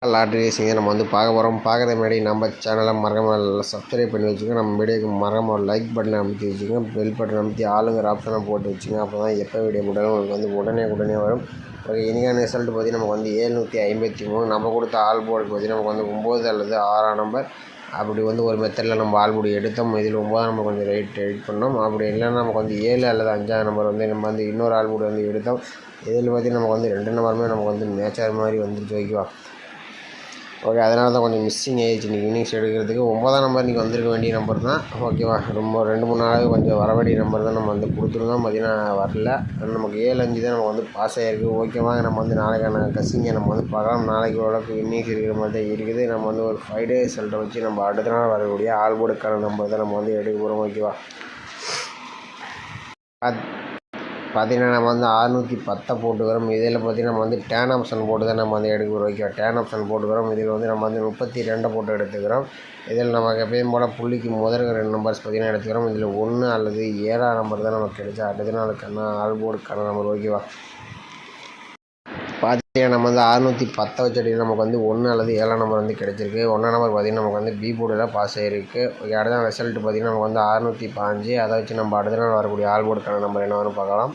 Lottery ரேசிங்கை நம்ம பார்க்க போகிறோம். பார்க்குறது முன்னாடி நம்ம சேனலை மறக்காமல் சப்ஸ்கிரைப் பண்ணி வச்சுக்கோங்க. நம்ம வீடியோக்கு மறக்காமல் லைக் பட்டனை அமைத்தி வச்சுக்கோங்க. பெல் பட்டன் அமைத்தி ஆளுங்கிற ஆப்ஷனை போட்டு வச்சுங்க. அப்போ தான் எப்போ வீடியோ போட்டாலும் உங்களுக்கு உடனே வரும். ஒரு இனிக்கான ரிசல்ட் பார்த்திங்கன்னா நமக்கு 753. நம்ம கொடுத்த ஆல் போர்டுக்கு பார்த்திங்கன்னா நமக்கு 9 அல்லது 6ஆம் நம்பர். அப்படி ஒரு மெத்தடில் நம்ம ஆல் போர்டு எடுத்தோம். இதில் 9ஆம் நம்பர் கொஞ்சம் எடிட் பண்ணோம். அப்படி இல்லைன்னா நமக்கு 7 அல்லது 5ஆம் நம்பர் நம்ம இன்னொரு ஆல் போர்டு எடுத்தோம். இதில் பார்த்திங்கன்னா நமக்கு 2 நம்பருமே நமக்கு மேட்சாக மாதிரி வந்துருச்சு. ஓகேவா? ஓகே, அதனால தான் கொஞ்சம் மிஸ்ஸிங் ஆகிடுச்சு இன்றைக்கி இன்னிங்ஸ் எடுக்கிறதுக்கு. 9ஆம் நம்பர் இன்றைக்கி வந்திருக்க வேண்டிய நம்பர் தான். ஓகேவா? ரொம்ப 2-3 நாளாக கொஞ்சம் வர வேண்டிய நம்பர் தான் நம்ம கொடுத்துருந்தோம். பார்த்திங்கன்னா வரல. நமக்கு 7-5 தான் நமக்கு பாஸ் ஆகிருக்கு. ஓகேவா? நம்ம நாளைக்கான கசிங்கை நம்ம பார்க்கலாம். நாளைக்கு ஓரளவுக்கு இன்னிங்ஸ் இருக்கிற மாதிரி தான் இருக்குது. நம்ம ஒரு 5 டேஸ் ரிசல்ட்டை வச்சு நம்ம அடுத்த நாள் வரக்கூடிய ஆல் போர்டுக்கான நம்பர் தான் நம்ம எடுக்க போகிறோம். ஓகேவா? பார்த்திங்கன்னா நம்ம 610 போட்டுக்கிறோம். இதில் பார்த்திங்கன்னா நம்ம டேன் ஆப்ஷன் போட்டு தான் நம்ம எடுக்க வைக்கிறோம். டேன் ஆப்ஷன் போட்டுக்கிறோம். இதில் நம்ம 32 போட்டு எடுத்துக்கிறோம். இதில் நமக்கு எப்பயும் போல் புள்ளிக்கு முதல் 2 நம்பர்ஸ் பார்த்திங்கன்னா எடுத்துக்கிறோம். இதில் 1 அல்லது 7ஆம் நம்பர் தான் நமக்கு கிடைச்சா அடுத்த நாளுக்கான ஆல் போர்டுக்கான நம்பர். ஓகேவா? பார்த்திங்கன்னா நம்ம 610 வச்சு நமக்கு 1 அல்லது 7ஆம் நம்பர் கிடச்சிருக்கு. 1ஆம் நம்பர் பார்த்திங்கன்னா நமக்கு பி போர்டில் பாஸ் ஆகிருக்கு. ஓகே, அடுத்த ரிசல்ட் பார்த்திங்கன்னா நமக்கு 615. அதை வச்சு நம்ம அடுத்த நாள் வரக்கூடிய ஆல் போர்டுக்கான நம்பர் என்னன்னு பார்க்கலாம்.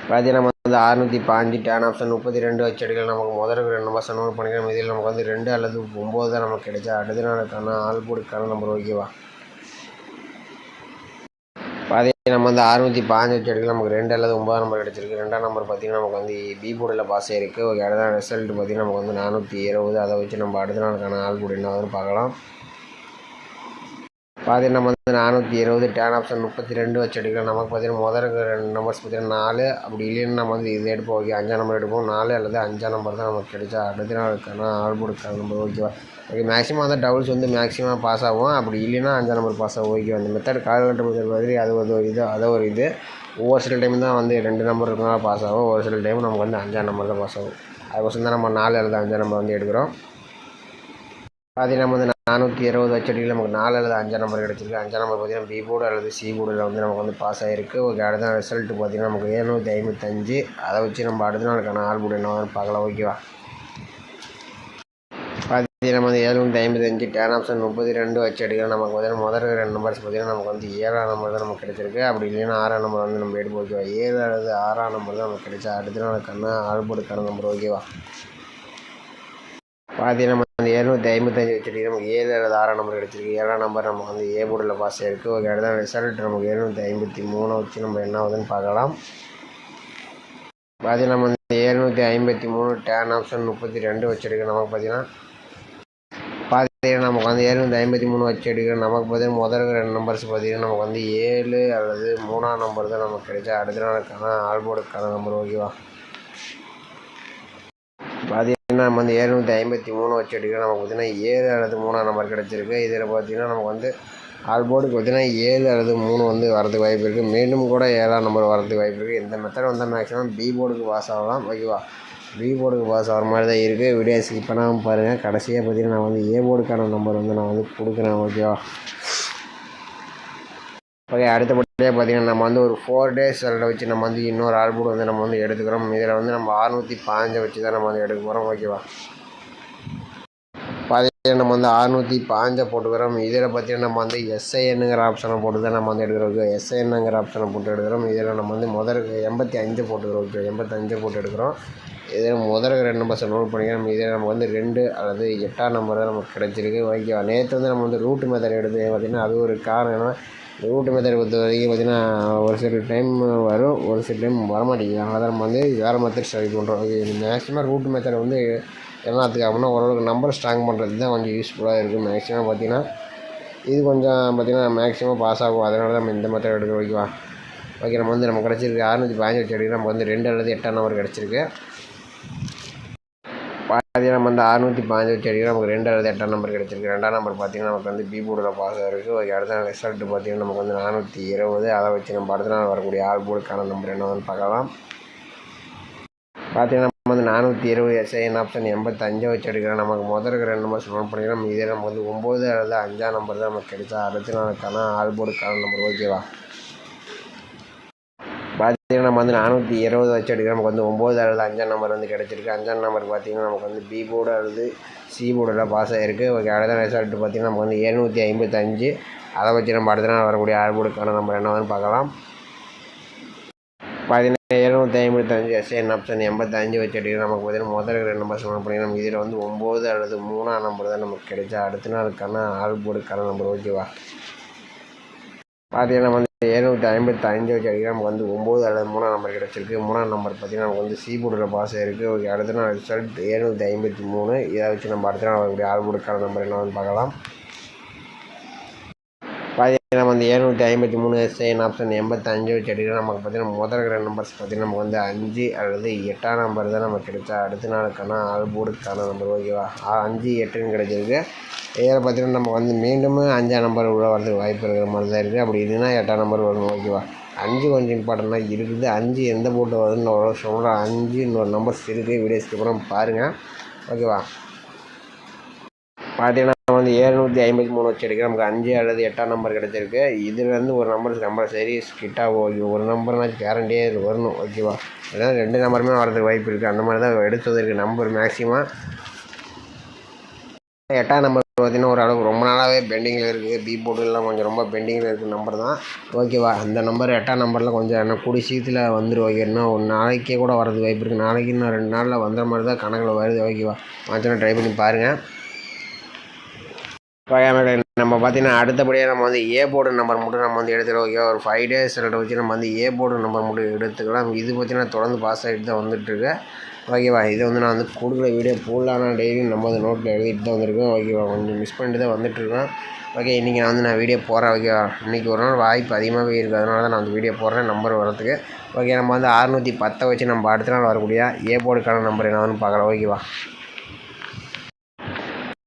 பார்த்திங்கன்னா நம்ம 615 டேன் ஆப்ஷன் 32 வச்சு எடுக்கலாம். நமக்கு முதல் 2 நம்பர் நோட் பண்ணிக்கலாம். இதில் நமக்கு 2 அல்லது 9 தான் நமக்கு கிடைச்சா அடுத்த நாளுக்கான ஆல் போர்டுக்கான நம்பர். ஓகேவா? பார்த்திங்கன்னா நம்ம 615 வச்சு எடுக்கலாம். நமக்கு 2 அல்லது 9 நம்பர் கிடச்சிருக்கு. 2ஆம் நம்பர் பார்த்திங்கன்னா நமக்கு பி போர்டில் பாஸ் ஆகிருக்கு. ஓகே, அடுத்த ரிசல்ட் பார்த்திங்கன்னா நமக்கு 420. அதை வச்சு நம்ம அடுத்த நாளுக்கான ஆல் போர்டு என்ன பார்க்கலாம். பார்த்திங்கன்னா நம்ம 420 டேன் ஆப்ஷன் 32 வச்சு எடுக்கலாம். நமக்கு பார்த்திங்கன்னா முதல் 2 நம்பர்ஸ் பார்த்திங்கன்னா 4. அப்படி இல்லைன்னு நம்ம இது எடுப்போம். ஓகே, 5ஆம் நம்பர் எடுப்போம். 4 அல்லது 5ஆம் நம்பர் தான் நமக்கு கிடைச்சா அடுத்த நாளுக்கான ஆல் போர்டுக்கான நம்பர். ஓகேவா? Okay, maximum doubles maximum pass ஆகும். அப்படி இல்லைன்னா 5ஆம் நம்பர் பாஸ் ஆகும். ஓகே, அந்த மெத்தட் கால்குலேட்டர் மெத்தட் மாதிரி அது ஒரு இது ஒவ்வொரு சில டைம் தான் 2 நம்பர் இருக்கனால பாஸ் ஆகும். ஒரு சில டைம் நமக்கு 5ஆம் நம்பர் தான் பாஸ் ஆகும். அதுக்கோசம் தான் நம்ம 4 அல்லது 5ஆம் நம்பர் எடுக்கிறோம். பார்த்திங்கன்னா நம்ம 420 வச்சடியில் நமக்கு 4 அல்லது 5ஆம் நம்பர் கிடச்சிருக்கு. 5ஆம் நம்பர் பார்த்திங்கன்னா பி போர்டு அல்லது சி போர்டில் நமக்கு பாஸ் ஆகிருக்கு. ஓகே, அடுத்த ரிசல்ட் பார்த்திங்கன்னா நமக்கு 755. அதை வச்சு நம்ம அடுத்த நாளுக்கான ஆல் போர்டு என்ன பார்க்கலாம். ஓகேவா? பார்த்திங்கன்னா நம்ம 755 டேன் ஆப்ஷன் 32 வச்சு எடுக்கலாம். நமக்கு முதல் 2 நம்பர்ஸ் பார்த்திங்கன்னா நமக்கு 7ஆம் நம்பர் தான் நமக்கு கிடச்சிருக்கு. அப்படி இல்லைன்னா 6ஆம் நம்பர் நம்ம எடுப்போம். ஓகேவா? 7 அல்லது 6ஆம் நம்பர் தான் நமக்கு கிடைச்சா அடுத்த நாளுக்கான ஆல் போர்டுக்கான நம்பர். ஓகேவா? பார்த்திங்கன்னா நம்ம 755 வச்சுட்டு நமக்கு 7 அல்லது 6ஆம் நம்பர் கிடச்சிருக்கு. 7ஆம் நம்பர் நமக்கு ஏ போர்டில் பாஸ் ஆகிருக்கு. ஓகே, அடுத்த ரிசல்ட் நமக்கு 753 வச்சு நம்ம என்ன ஆகுதுன்னு பார்க்கலாம். பார்த்திங்கன்னா நம்ம 753 டேன் ஆப்ஷன் 32 வச்சுருக்கு. நமக்கு பார்த்திங்கன்னா நமக்கு 753 வச்சு எடுக்கிறோம். நமக்கு பார்த்திங்கன்னா முதல் 2 நம்பர்ஸ் பார்த்திங்கன்னா நமக்கு 7 அல்லது 3ஆம் நம்பர் தான் நமக்கு கிடைச்சா அடுத்த நாளுக்கான ஆல் போர்டுக்கான நம்பர். ஓகேவா? பார்த்திங்கன்னா நம்ம 753 வச்சு எடுக்கிறோம். நமக்கு பார்த்திங்கன்னா 7 அல்லது 3ஆம் நம்பர் கிடச்சிருக்கு. இதில் பார்த்திங்கன்னா நமக்கு ஆல் போர்டுக்கு பார்த்திங்கன்னா 7 அல்லது 3 வரதுக்கு வாய்ப்பு இருக்குது. மேலும் கூட 7ஆம் நம்பர் வரதுக்கு வாய்ப்பு இருக்குது. இந்த மெத்தட் மேக்ஸிமம் பி போர்டுக்கு பாஸ் ஆகலாம். ஓகேவா? பி போர்டுக்கு பாஸ் ஆகிற மாதிரி தான் இருக்குது. வீடியோ ஸ்கிப் பண்ணாமல் பாருங்கள். கடைசியாக பார்த்திங்கன்னா நான் ஏ போர்டுக்கான நம்பர் நான் கொடுக்குறேன். ஓகேவா? ஓகே, அடுத்தபடியாக பார்த்திங்கன்னா நம்ம ஒரு 4 டேஸ் ரிசல்ட்டை வச்சு நம்ம இன்னொரு ஆல் போர்டு நம்ம எடுத்துக்கிறோம். இதில் நம்ம 615 வச்சு தான் நம்ம எடுக்க போகிறோம். ஓகேவா? பார்த்திங்கன்னா நம்ம 615 போட்டுக்கிறோம். இதில் பார்த்திங்கன்னா நம்ம எஸ்ஐஎன்னுங்கிற ஆப்ஷனை போட்டு தான் நம்ம எடுக்கிறோம். ஓகே, எஸ்ஐஎன்னுங்கிற ஆப்ஷனை போட்டு எடுக்கிறோம். இதில் நம்ம முதல் 85 போட்டுக்கிறோம். ஓகே, 85 போட்டு எடுக்கிறோம். இதில் முதல் 2 நம்பர்ஸ் நோட் பண்ணிக்கிறோம். இதில் நமக்கு 2 அல்லது 8ஆம் நம்பர் தான் நமக்கு கிடச்சிருக்கு. ஓகேவா? நேற்று நம்ம ரூட் மெத்தட் எடுத்து பார்த்திங்கன்னா அது ஒரு காரணம். ஏன்னா ரூட் மெத்தட் பொறுத்த வரைக்கும் பார்த்திங்கன்னா ஒரு சில டைம் வரும், ஒரு சில டைம் வரமாட்டேங்குது. அதனால் தான் நம்ம வேறு மெத்தட் ஸ்டடி பண்ணுறோம். ஓகே, மேக்ஸிமம் ரூட் மெத்தட் எல்லாத்துக்கு அப்படின்னா ஓரளவுக்கு நம்பர் ஸ்ட்ராங் பண்ணுறது தான் கொஞ்சம் யூஸ்ஃபுல்லாக இருக்குது. மேக்ஸிமம் பார்த்திங்கன்னா இது கொஞ்சம் பார்த்திங்கன்னா மேக்ஸிமம் பாஸ் ஆகும். அதனால தான் நம்ம இந்த மெத்தட் எடுக்கிறோம். ஓகேவா? ஓகே, நம்ம கிடச்சிருக்கு 615 வச்சு எடுக்கிறோம். நமக்கு 2 அல்லது 8ஆம் நம்பர் கிடச்சிருக்கு. பார்த்திங்கன்னா நம்ம 615 வச்சு எடுக்கிறோம். நமக்கு 2 அல்லது 8ஆம் நம்பர் கிடச்சிருக்கு. 2ஆம் நம்பர் பார்த்திங்கன்னா நமக்கு பி போர்டில் பாஸ் ஆகிருக்கு. ஓகே, அடுத்த நாள் ரிசல்ட் பார்த்திங்கன்னா நமக்கு 420. அதை வச்சு நம்ம அடுத்த நாள் வரக்கூடிய ஆல் போர்டுக்கான நம்பர் என்னன்னு பார்க்கலாம். பார்த்திங்கன்னா நம்ம 420 எஸ்ஐஎன் ஆப்ஷன் 85 வச்சு எடுக்கிறோம். நமக்கு முதல் 2 நம்பர்ஸ் நோட் பண்ணிக்கிறோம். இதே நம்ம 9 அல்லது 5ஆம் நம்பர் தான் நமக்கு கிடைச்சா அடுத்த நாளுக்கான ஆல் போர்டுக்கான நம்பர். ஓகேவா? பார்த்திங்கன்னா நம்ம வந்து 420 வச்சு எடுக்கிறோம். நமக்கு வந்து 9 அல்லது 5ஆம் நம்பர் வந்து கிடச்சிருக்கு. 5ஆம் நம்பர் பார்த்திங்கன்னா நமக்கு வந்து பி போர்டு அல்லது சி போர்டில் பாஸ் ஆகிருக்கு. ஓகே, அடுத்த ரிசல்ட் பார்த்திங்கன்னா நமக்கு வந்து 755. அதை வச்சு நம்ம அடுத்த நாள் வரக்கூடிய ஆறு போர்டுக்கான நம்பர் என்னன்னு பார்க்கலாம். பார்த்தீங்கன்னா 755 எஸ்ஏஎன் ஆப்ஷன் 85 வச்சு எடுக்கிறோம். நமக்கு பார்த்தீங்கன்னா முதல்ல 2 நம்பர் செலக்ட் பண்ணி நம்ம இதில் வந்து 9 அல்லது 3ஆம் நம்பர் தான் நமக்கு கிடைச்சா அடுத்த நாளுக்கான ஆறு போர்டுக்கான நம்பர். ஓகேவா, பார்த்தீங்கன்னா வந்து 755 வச்சு அடிக்கிறோம். நமக்கு வந்து 9 அல்லது 3ஆம் நம்பர் கிடச்சிருக்கு. 3ஆம் நம்பர் பார்த்திங்கன்னா நமக்கு வந்து சி போர்டில் பாஸ் ஆகிருக்கு. ஓகே, அடுத்த நாள் ரிசல்ட் 753. இதை வச்சு நம்ம அடுத்த நாள் வரக்கூடிய ஆறு போர்டுக்கான நம்பர் என்னன்னு பார்க்கலாம். பார்த்தீங்கன்னா நம்ம வந்து 753 எஸ்ஐஎன் ஆப்ஷன் 85 வச்சு எடுக்கிறோம். நமக்கு பார்த்தீங்கன்னா முதல் 2 நம்பர்ஸ் பார்த்திங்கன்னா நமக்கு வந்து 5 அல்லது 8ஆம் நம்பர் தான் நமக்கு கிடைச்சா அடுத்த நாளுக்கான ஆறு போர்டுக்கான நம்பர். ஓகேவா, 5 8ன்னு கிடைச்சிருக்கு. இதில் பார்த்திங்கன்னா நம்ம வந்து மீண்டும் 5ஆம் நம்பர் உள்ள வரதுக்கு வாய்ப்பு இருக்கிற மாதிரி தான் இருக்குது. அப்படி இல்லைன்னா 8ஆம் நம்பர் வரணும். ஓகேவா, 5 கொஞ்சம் இம்பார்ட்டண்ட்டாக இருக்குது. 5 எந்த போர்ட்டு வருதுன்னு ஒரு சொல்கிறேன். 5 இன்னொரு நம்பர்ஸ் இருக்குது, வீடியோஸ்க்கு அப்புறம் பாருங்கள். ஓகேவா, பார்த்தீங்கன்னா வந்து 753 வச்சு எடுக்கிறோம். நமக்கு 5 அல்லது 8ஆம் நம்பர் கிடச்சிருக்கு. இதுலேருந்து ஒரு நம்பர் சரி ஸ்கிட்டாக ஒரு நம்பர்னாச்சும் கேரண்டியே இது வரணும். ஓகேவா, ஏன்னா 2 நம்பருமே வரதுக்கு வாய்ப்பு இருக்குது. அந்த மாதிரி தான் எடுத்தது இருக்குது நம்பர் மேக்ஸிமம். 8ஆம் நம்பர் பார்த்திங்கன்னா ஓரளவுக்கு ரொம்ப நாளாகவே பெண்டிங்கில் இருக்குது. பி போர்டுலாம் கொஞ்சம் ரொம்ப பெண்டிங்கில் இருக்கிற நம்பர் தான். ஓகேவா, அந்த நம்பர் 8ஆம் நம்பரில் கொஞ்சம் என்ன கூடி சீக்கிரத்தில் வந்துடும். ஓகே, இன்னும் ஒரு நாளைக்கே கூட வரதுக்கு வாய்ப்பு இருக்குது. நாளைக்கு இன்னும் 2 நாளில் வந்த மாதிரி தான் கணக்கில் வருது. ஓகேவா, மற்றவங்க ட்ரை பண்ணி பாருங்கள். நம்ம பார்த்திங்கன்னா அடுத்தபடியாக நம்ம வந்து ஏ போர்டு நம்பர் மட்டும் நம்ம வந்து எடுத்துக்கலாம். ஓகே, ஒரு 5 days ரிசல்ட்டை வச்சு நம்ம வந்து ஏ போர்டு நம்பர் மட்டும் எடுத்துக்கலாம். இது பார்த்திங்கன்னா தொடர்ந்து பாஸ் ஆகிட்டு தான் வந்துட்டுருக்கு. ஓகேவா, இதை வந்து நான் வந்து கொடுக்குற வீடியோ ஃபுல்லாக டெய்லியும் நம்ம வந்து நோட்டில் எழுதிட்டு தான் வந்திருக்கேன். ஓகேவா, கொஞ்சம் மிஸ் பண்ணிட்டு தான் வந்துட்டுருக்கேன். ஓகே, இன்றைக்கி நான் வீடியோ போடுறேன். ஓகேவா, இன்றைக்கி ஒரு நாள் வாய்ப்பு அதிகமாகவே இருக்குது. அதனால தான் நான் வந்து வீடியோ போடுறேன் நம்பர் வரத்துக்கு. ஓகே, நம்ம வந்து 610 வச்சு நம்ம அடுத்த நாள் வரக்கூடிய ஏ போர்டுக்கான நம்பர் என்னன்னு பார்க்கலாம். ஓகேவா,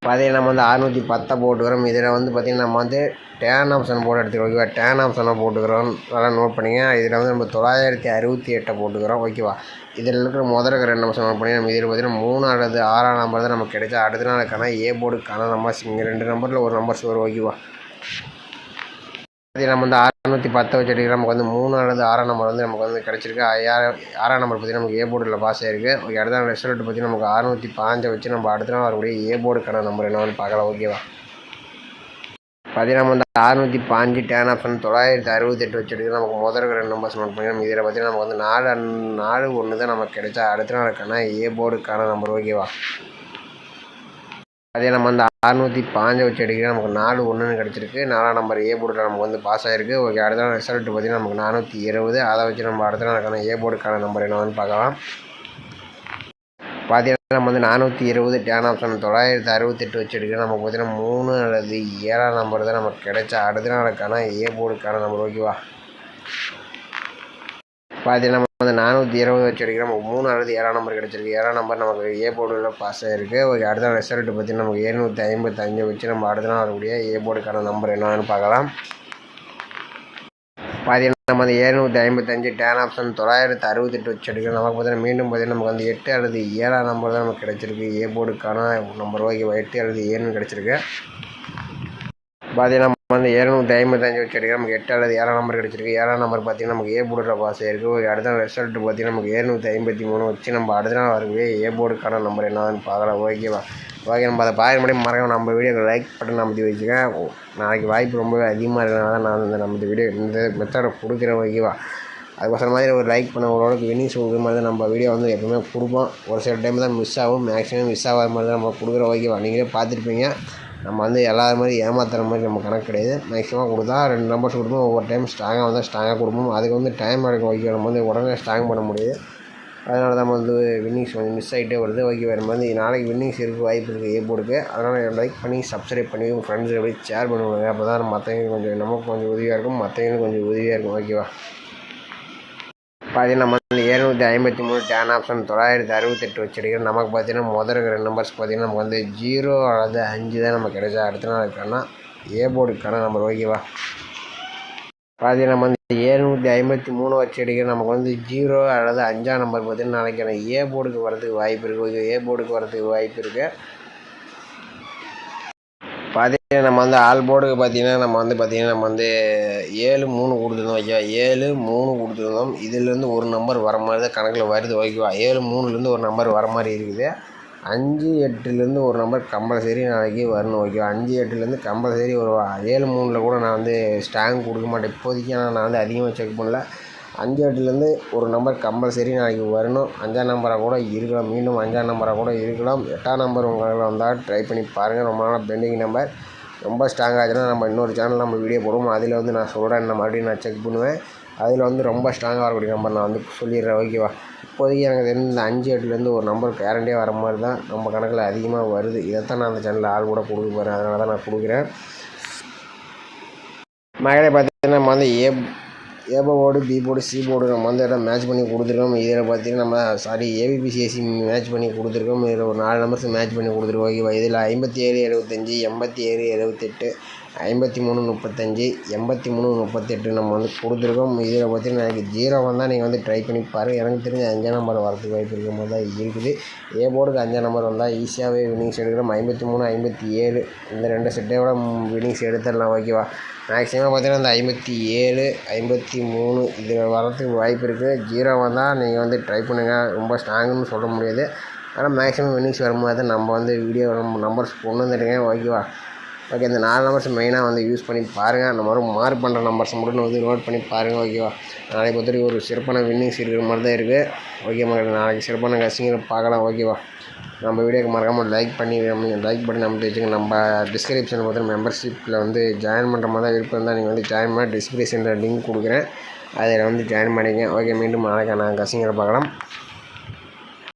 பார்த்தீங்கன்னா நம்ம வந்து 610 போட்டுக்கிறோம். இதில் வந்து பார்த்திங்கன்னா நம்ம வந்து டேன் ஆப்ஷன் போட்டு எடுத்துக்கிறோம். ஓகேவா, டேன் ஆப்ஷனை போட்டுக்கிறோம். நல்லா நோட் பண்ணிங்க. இதில் வந்து நம்ம 968 போட்டுக்கிறோம். ஓகேவா, இதில் இருக்கிற முதல்ல 2 நம்பர் நோட் பண்ணி நம்ம இதில் பார்த்திங்கன்னா 3 அல்லது 6ஆம் நம்பர் தான் நமக்கு கிடைச்சா அடுத்த நாளுக்கான ஏ போர்டுக்கான நம்பர்ஸ். இங்கே 2 நம்பரில் ஒரு நம்பர்ஸ் வரும். ஓகேவா, அது நம்ம வந்து 610 வச்சு எடுக்கிறோம். நமக்கு வந்து 3 அல்லது 6ஆம் நம்பர் வந்து நமக்கு வந்து கிடச்சிருக்கு. 6ஆம் நம்பர் பார்த்திங்கன்னா நமக்கு ஏ போர்டில் பாஸ் ஆகிருக்கு. ஓகே, அடுத்த நாள் ரிசல்ட் பார்த்திங்கன்னா நமக்கு 605 வச்சு நம்ம அடுத்த நாள் வரக்கூடிய ஏ போர்டுக்கான நம்பர் என்னன்னு பார்க்கலாம். ஓகேவா, பார்த்தீங்கன்னா நம்ம வந்து 605 டேன் ஆப்ஷன் 968 வச்சு எடுக்கிறோம். நமக்கு முதல் 2 நம்பர்ஸ் நோட் பண்ணி நம்ம இதில் பார்த்திங்கன்னா நமக்கு வந்து 4 தான் நமக்கு கிடைச்சா அடுத்த நாளுக்கான ஏ போர்டுக்கான நம்பர். ஓகேவா, அதே நம்ம வந்து 605 வச்சு எடுக்கிறோம். நமக்கு 41ன்னு கிடச்சிருக்கு. 4ஆம் நம்பர் ஏ போர்டில் நமக்கு வந்து பாஸ் ஆகிருக்கு. ஓகே, அடுத்த நாள் ரிசல்ட் பார்த்திங்கன்னா நமக்கு 420. அதை வச்சு நம்ம அடுத்த நாளுக்கான ஏ போர்டுக்கான நம்பர் என்னன்னு பார்க்கலாம். பார்த்தீங்கன்னா நம்ம வந்து 420 டேன் ஆப்ஷன் 968 வச்சு எடுக்கிறோம். நமக்கு பார்த்திங்கன்னா 3 அல்லது 7ஆம் நம்பர் தான் நமக்கு கிடைச்சா அடுத்த நாளுக்கான ஏ போர்டுக்கான நம்பர். ஓகேவா, பார்த்தீங்கன்னா நம்ம வந்து 420 வச்சு எடுக்கிறோம். நமக்கு 3 அல்லது 7ஆம் நம்பர் கிடச்சிருக்கு. 7ஆம் நம்பர் நமக்கு ஏ போர்டில் பாஸ் ஆகிருக்கு. ஓகே, அடுத்த ரிசல்ட் பார்த்திங்கன்னா நமக்கு 755 வச்சு நம்ம அடுத்த நாள் வரக்கூடிய ஏ போர்டுக்கான நம்பர் என்னன்னு பார்க்கலாம். பார்த்தீங்கன்னா நம்ம வந்து 755 டேன் ஆப்ஷன் 968 வச்சு எடுக்கிறோம். நமக்கு பார்த்தீங்கன்னா மீண்டும் பார்த்திங்கன்னா நமக்கு வந்து 8 அல்லது 7ஆம் நம்பர் தான் நமக்கு கிடச்சிருக்கு. ஏ போர்டுக்கான நம்பர். ஓகேவா, 8 அல்லது 7ன்னு கிடச்சிருக்கு. பார்த்தீங்கன்னா நம்ம வந்து 755 வச்சு எடுக்கிறோம். நமக்கு 8 அல்லது 7ஆம் நம்பர் கிடச்சிருக்கு. 7ஆம் நம்பர் பார்த்திங்கன்னா நமக்கு ஏ போர்டில் பாஸ் ஆகிருக்கு. ஓகே, அடுத்த ரிசல்ட் பார்த்திங்கன்னா நமக்கு 753 வச்சு நம்ம அடுத்த நாள் வரக்கூடிய ஏ போர்டுக்கான நம்பர் என்னன்னு பார்க்கலாம். ஓகேவா, ஓகே, நம்ம அதை பார்க்க முடியும். மறக்காம நம்ம வீடியோக்கு லைக் பட்டன் அமைத்து வச்சுக்கேன். நாளைக்கு வாய்ப்பு ரொம்பவே அதிகமாக இருக்கிறனால தான் நான் நம்ம வீடியோ இந்த மெத்தடை கொடுக்குறேன். ஓகேவா, அதுக்கோசரம் மாதிரி ஒரு லைக் பண்ண ஓரளவுக்கு வினிங்ஸ் கொடுக்குற மாதிரி தான் நம்ம வீடியோ வந்து எப்பவுமே கொடுப்போம். ஒரு சில டைம் தான் மிஸ் ஆகும், மேக்ஸிமம் மிஸ் ஆகாத மாதிரி தான் நம்ம கொடுக்குறோம். ஓகேவா, நீங்களே பார்த்துருப்பீங்க. நம்ம வந்து எல்லாரும் மாதிரி ஏமாத்துற மாதிரி நம்ம கணக்கு கிடையாது. மேக்ஸிமம் கொடுத்தா 2 நம்பர்ஸ் கொடுப்போம். ஒவ்வொரு டைம் ஸ்ட்ராங்காக வந்தால் ஸ்ட்ராங்காக கொடுப்போம். அதுக்கு வந்து டைம் எடுக்கும். ஓகே, நம்ம வந்து உடனே ஸ்ட்ராங் பண்ண முடியாது. அதனால தான் வந்து வின்னிங்ஸ் கொஞ்சம் மிஸ் ஆகிட்டே வருது. ஓகே, நம்ம வந்து நாளைக்கு வின்னிங்ஸ் இருக்க வாய்ப்பு இருக்குது ஏ போர்டுக்கு. அதனால் லைக் பண்ணி சப்ஸ்கிரைப் பண்ணி உங்கள் ஃப்ரெண்ட்ஸுக்கு எப்படி ஷேர் பண்ணுவாங்க. அப்போ தான் மற்றவங்களுக்கு கொஞ்சம் நமக்கு கொஞ்சம் உதவியாக இருக்கும், மற்றவங்களுக்கு கொஞ்சம் உதவியாக இருக்கும். ஓகேவா, பார்த்தீங்கன்னா நம்ம வந்து 753 டேன் ஆப்ஷன் 968 வச்சு எடுக்கிறோம். நமக்கு பார்த்தீங்கன்னா முதல் 2 நம்பர்ஸ் பார்த்திங்கன்னா நமக்கு வந்து 0 அல்லது 5 தான் நமக்கு கிடைச்சா அடுத்த நாளுக்கான ஏ போர்டுக்கான நம்பர். ஓகேவா, பார்த்தீங்கன்னா நம்ம வந்து 753 வச்சு எடுக்கிறோம். நமக்கு வந்து 0 அல்லது 5ஆம் நம்பர் பார்த்திங்கன்னா நாளைக்கான ஏ போர்டுக்கு வரதுக்கு வாய்ப்பு இருக்குது. ஓகே, ஏ போர்டுக்கு வரதுக்கு வாய்ப்பு இருக்குது. நம்ம வந்து ஆல் போர்டுக்கு பார்த்தீங்கன்னா நம்ம வந்து 7-3 கொடுத்துருந்தோம் ஓகேவா. 7-3 கொடுத்துருந்தோம். இதுலேருந்து ஒரு நம்பர் வர மாதிரி தான் கணக்கில் வருது ஓகேவா. 7-3லேருந்து ஒரு நம்பர் வர மாதிரி இருக்குது. 5-8லேருந்து ஒரு நம்பர் கம்பல்சரி நாளைக்கு வரணும் ஓகேவா. 5-8லேருந்து கம்பல்சரி ஒரு 7-3ல் கூட நான் வந்து ஸ்ட்ராங் கொடுக்க மாட்டேன் இப்போதைக்கு. ஆனால் நான் வந்து அதிகமாக செக் பண்ணல. 5-8லேருந்து ஒரு நம்பர் கம்பல்சரி நாளைக்கு வரணும். 5ஆம் நம்பராக கூட இருக்கலாம், மீண்டும் 5ஆம் நம்பராக கூட இருக்கலாம். 8ஆம் நம்பர் உங்களுக்கு வந்தால் ட்ரை பண்ணி பாருங்கள். ரொம்ப நாளாக பெண்டிங் நம்பர் ரொம்ப ஸ்ட்ராங் ஆச்சுன்னா நம்ம இன்னொரு சேனல் நம்ம வீடியோ போடுவோம். அதில் வந்து நான் சொல்கிறேன், நான் மறுபடியும் நான் செக் பண்ணுவேன். அதில் வந்து ரொம்ப ஸ்ட்ராங்காக வரக்கூடிய நம்பர் நான் வந்து சொல்லிடுறேன் ஓகேவா. இப்போதைக்கு எனக்கு தெரிஞ்ச இந்த 5-8லேருந்து ஒரு நம்பர் கேரண்டியாக வர மாதிரி தான் நம்ம கணக்கில் அதிகமாக வருது. இதைத்தான் நான் அந்த சேனலில் ஆள் கூட கொடுக்க போகிறேன், அதனால தான் நான் கொடுக்குறேன். மகளே பார்த்தீங்கன்னா நம்ம வந்து A board, B board, C board நம்ம வந்து எல்லாம் மேட்ச் பண்ணி கொடுத்துருக்கோம். இதில் பார்த்தீங்கன்னா நம்ம ஏபிபிசிஎஸ்சி மேட்ச் பண்ணி கொடுத்துருக்கோம். இதில் ஒரு 4 நம்பர்ஸ் மேட்ச் பண்ணி கொடுத்துருக்கோம் ஓகேவா. இதில் 57-75, 87-78, 53-35, 83-38 நம்ம வந்து கொடுத்துருக்கோம். இதில் பார்த்தீங்கன்னா எனக்கு 0 வந்தால் நீங்கள் வந்து ட்ரை பண்ணி பாருங்கள். எனக்கு தெரிஞ்ச 5ஆம் நம்பர் வரதுக்கு வாய்ப்பு இருக்கிற மாதிரி தான் இருக்குது. ஏ போர்டுக்கு 5ஆம் நம்பர் வந்தால் ஈஸியாகவே வின்னிங்ஸ் எடுக்கிறோம். 53-57 இந்த 2 செட்டோட வின்னிங்ஸ் எடுத்துடலாம் ஓகேவா. மேக்ஸிமம் பார்த்தீங்கன்னா இந்த 57, 53 இதில் வரதுக்கு வாய்ப்பு இருக்குது. 0 வந்தால் நீங்கள் வந்து ட்ரை பண்ணுங்கள். ரொம்ப ஸ்ட்ராங்குன்னு சொல்ல முடியாது. ஆனால் மேக்ஸிமம் வின்னிங்ஸ் வரும்போது தான் நம்ம வந்து வீடியோ நம்பர்ஸ் கொண்டு வந்துருக்கேன் ஓகேவா. ஓகே, இந்த 4 நம்பர்ஸ் மெயினாக வந்து யூஸ் பண்ணி பாருங்கள். அந்த மாதிரி மார்க் பண்ணுற நம்பர்ஸ் மட்டும் வந்து நோட் பண்ணி பாருங்கள் ஓகேவா. நாளைக்கு பொறுத்தவரைக்கும் ஒரு சிறப்பான வின்னிங்ஸ் இருக்கிற மாதிரி தான் இருக்குது ஓகே மக்கள். நாளைக்கு சிறப்பான கசிங்களை பார்க்கலாம் ஓகேவா. நம்ம வீடியோக்கு மறக்காமல் லைக் பண்ணி நம்ம வச்சுங்க. நம்ம டிஸ்கிரிப்ஷனில் பார்த்தீங்கன்னா மெம்பர்ஷிப்பில் வந்து ஜாயின் பண்ணுற மாதிரி தான் விருப்பம் தான். நீங்கள் வந்து ஜாயின் பண்ண டிஸ்கிரிப்ஷனில் லிங்க் கொடுக்குறேன், அதில் வந்து ஜாயின் பண்ணிங்க ஓகே. மீண்டும் நாளைக்கு நான் கசிங்களை பார்க்கலாம்.